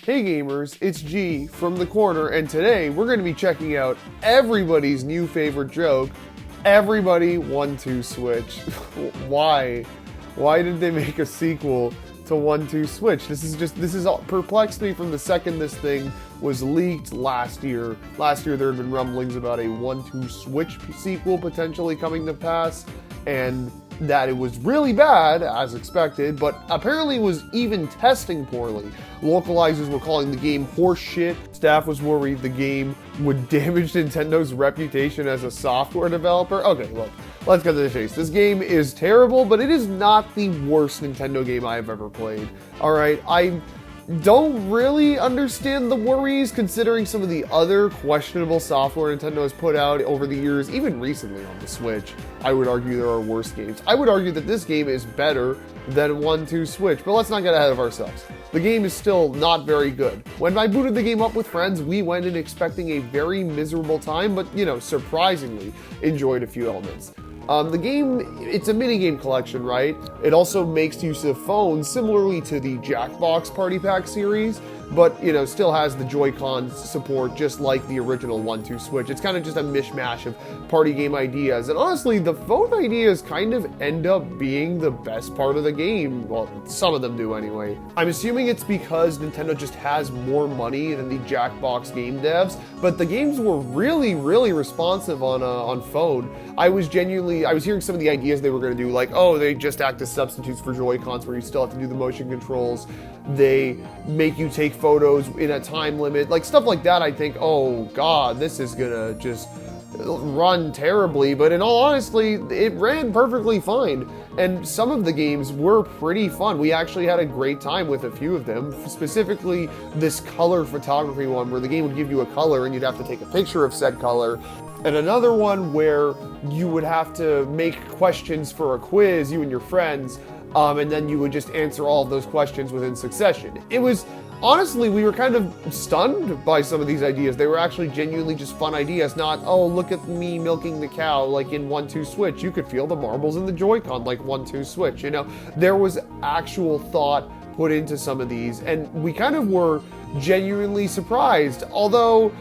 Hey gamers, it's G from the corner, and today we're going to be checking out everybody's new favorite joke, everybody 1-2 switch. Why? Why did they make a sequel to 1-2 switch? This is all perplexed me from the second this thing was leaked last year. Last year there had been rumblings about a 1-2 switch sequel potentially coming to pass, and that it was really bad, as expected, but apparently was even testing poorly. Localizers were calling the game horse shit. Staff was worried the game would damage Nintendo's reputation as a software developer. Okay, look, let's get to the chase. This game is terrible, but it is not the worst Nintendo game I have ever played. Alright, I don't really understand the worries considering some of the other questionable software Nintendo has put out over the years, even recently on the Switch. I would argue there are worse games. I would argue that this game is better than 1-2 Switch, but let's not get ahead of ourselves. The game is still not very good. When I booted the game up with friends, we went in expecting a very miserable time, but, surprisingly enjoyed a few elements. The game, it's a minigame collection, right? It also makes use of phones, similarly to the Jackbox Party Pack series, but, still has the Joy-Con support just like the original 1-2 Switch. It's kind of just a mishmash of party game ideas, and honestly, the phone ideas kind of end up being the best part of the game. Well, some of them do anyway. I'm assuming it's because Nintendo just has more money than the Jackbox game devs, but the games were really, really responsive on phone. I was hearing some of the ideas they were going to do, like, oh, they just act as substitutes for Joy-Cons where you still have to do the motion controls. They make you take photos in a time limit, like stuff like that. I think, oh god, this is gonna just run terribly, but in all honesty, it ran perfectly fine. And some of the games were pretty fun. We actually had a great time with a few of them, specifically this color photography one where the game would give you a color and you'd have to take a picture of said color. And another one where you would have to make questions for a quiz, you and your friends, and then you would just answer all of those questions within succession. It was, honestly, we were kind of stunned by some of these ideas. They were actually genuinely just fun ideas, not, oh, look at me milking the cow like in 1-2 Switch. You could feel the marbles in the Joy-Con like 1-2 Switch, There was actual thought put into some of these, and we kind of were genuinely surprised. Although,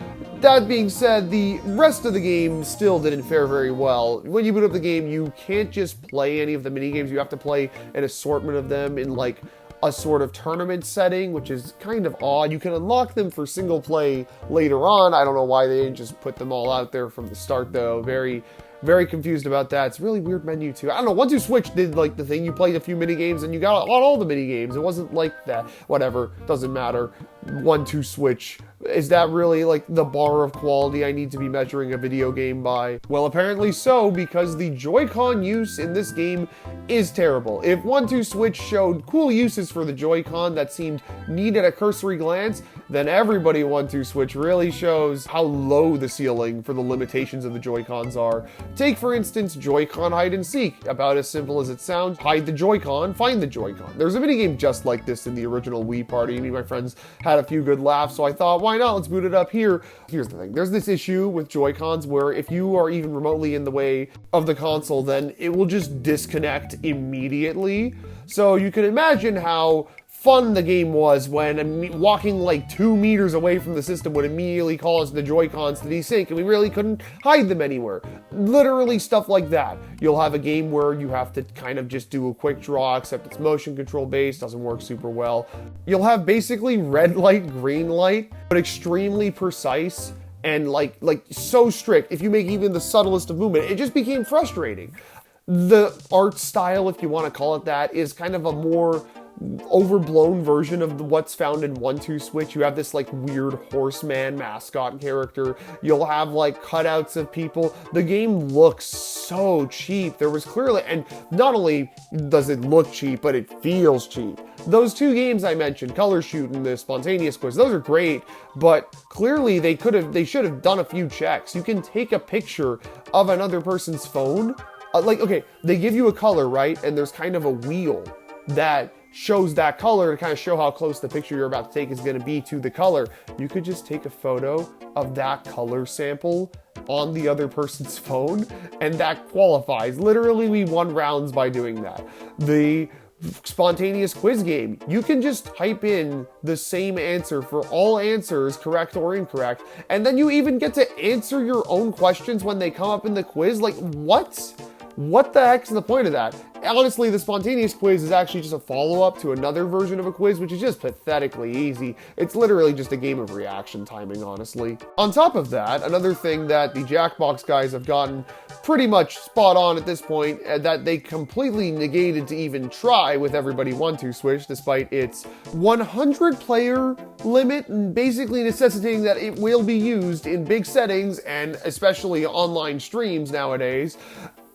that being said, the rest of the game still didn't fare very well. When you boot up the game, you can't just play any of the minigames. You have to play an assortment of them in like a sort of tournament setting, which is kind of odd. You can unlock them for single play later on. I don't know why they didn't just put them all out there from the start, though. Very, very confused about that. It's a really weird menu, too. I don't know, 1-2 Switch did, like, the thing. You played a few minigames, and you got all the minigames. It wasn't like that. Whatever. Doesn't matter. 1-2 Switch. Is that really, like, the bar of quality I need to be measuring a video game by? Well, apparently so, because the Joy-Con use in this game is terrible. If 1-2 Switch showed cool uses for the Joy-Con that seemed neat at a cursory glance, then everybody 1-2 Switch really shows how low the ceiling for the limitations of the Joy-Cons are. Take, for instance, Joy-Con hide and seek. About as simple as it sounds. Hide the Joy-Con, find the Joy-Con. There's a minigame just like this in the original Wii Party. Me and my friends had a few good laughs, so I thought, why not? Let's boot it up here. Here's the thing. There's this issue with Joy-Cons where if you are even remotely in the way of the console, then it will just disconnect immediately. So you can imagine how fun the game was when walking like 2 meters away from the system would immediately cause the Joy-Cons to desync, and we really couldn't hide them anywhere. Literally stuff like that. You'll have a game where you have to kind of just do a quick draw, except it's motion control based, doesn't work super well. You'll have basically red light, green light, but extremely precise and like so strict. If you make even the subtlest of movement, it just became frustrating. The art style, if you want to call it that, is kind of a more overblown version of what's found in 1-2 Switch. You have this like weird horseman mascot character. You'll have like cutouts of people. The game looks so cheap. There was clearly, and not only does it look cheap, but it feels cheap. Those two games I mentioned, Color Shoot and the Spontaneous Quiz, those are great, but clearly they should have done a few checks. You can take a picture of another person's phone. Okay, they give you a color, right? And there's kind of a wheel that shows that color to kind of show how close the picture you're about to take is going to be to the color. You could just take a photo of that color sample on the other person's phone, and that qualifies. Literally, we won rounds by doing that. The spontaneous quiz game. You can just type in the same answer for all answers, correct or incorrect, and then you even get to answer your own questions when they come up in the quiz. Like, what? What the heck's the point of that? Honestly, the spontaneous quiz is actually just a follow-up to another version of a quiz, which is just pathetically easy. It's literally just a game of reaction timing, honestly. On top of that, another thing that the Jackbox guys have gotten pretty much spot on at this point, that they completely negated to even try with Everybody 1-2 Switch, despite its 100 player limit, and basically necessitating that it will be used in big settings and especially online streams nowadays.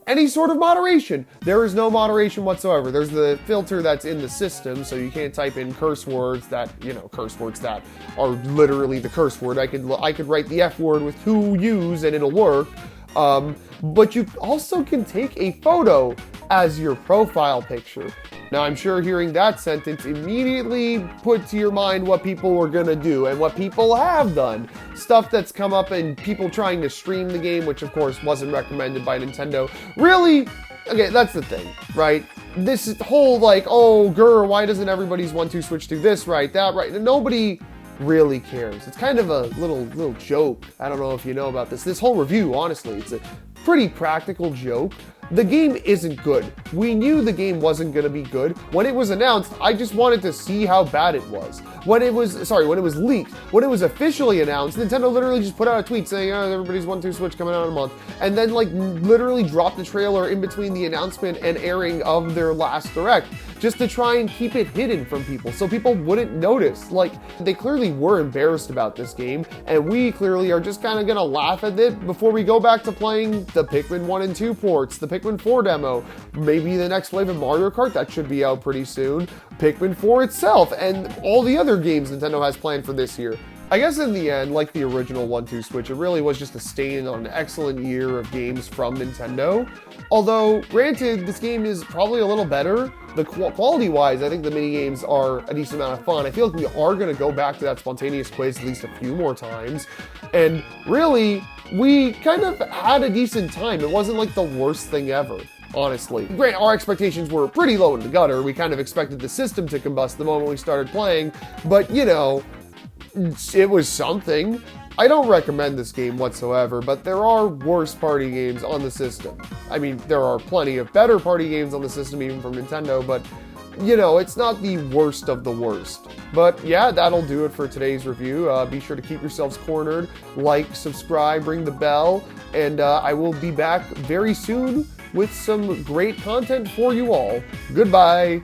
Any sort of moderation. There is no moderation whatsoever. There's the filter that's in the system, so you can't type in curse words that, curse words that are literally the curse word. I could write the F word with to use and it'll work. But you also can take a photo as your profile picture. Now, I'm sure hearing that sentence immediately put to your mind what people were gonna do and what people have done. Stuff that's come up in people trying to stream the game, which of course wasn't recommended by Nintendo. Really, okay, that's the thing, right? This whole like, oh, grr, why doesn't everybody's 1-2 Switch do this right, that right? Nobody really cares. It's kind of a little joke. I don't know if you know about this. This whole review, honestly, it's a pretty practical joke. The game isn't good. We knew the game wasn't going to be good. When it was announced, I just wanted to see how bad it was. When it was leaked, when it was officially announced, Nintendo literally just put out a tweet saying, oh, everybody's 1-2 Switch coming out in a month. And then like literally dropped the trailer in between the announcement and airing of their last Direct, just to try and keep it hidden from people so people wouldn't notice. Like, they clearly were embarrassed about this game, and we clearly are just kind of gonna laugh at it before we go back to playing the Pikmin 1 and 2 ports, the Pikmin 4 demo, maybe the next wave of Mario Kart that should be out pretty soon, Pikmin 4 itself, and all the other games Nintendo has planned for this year. I guess in the end, like the original 1-2 Switch, it really was just a stain on an excellent year of games from Nintendo. Although, granted, this game is probably a little better. The quality-wise, I think the mini-games are a decent amount of fun. I feel like we are going to go back to that spontaneous quiz at least a few more times. And really, we kind of had a decent time. It wasn't like the worst thing ever, honestly. Granted, our expectations were pretty low in the gutter. We kind of expected the system to combust the moment we started playing. But, it was something. I don't recommend this game whatsoever, but there are worse party games on the system. I mean, there are plenty of better party games on the system, even from Nintendo, but, it's not the worst of the worst. But yeah, that'll do it for today's review. Be sure to keep yourselves cornered, like, subscribe, ring the bell, and I will be back very soon with some great content for you all. Goodbye.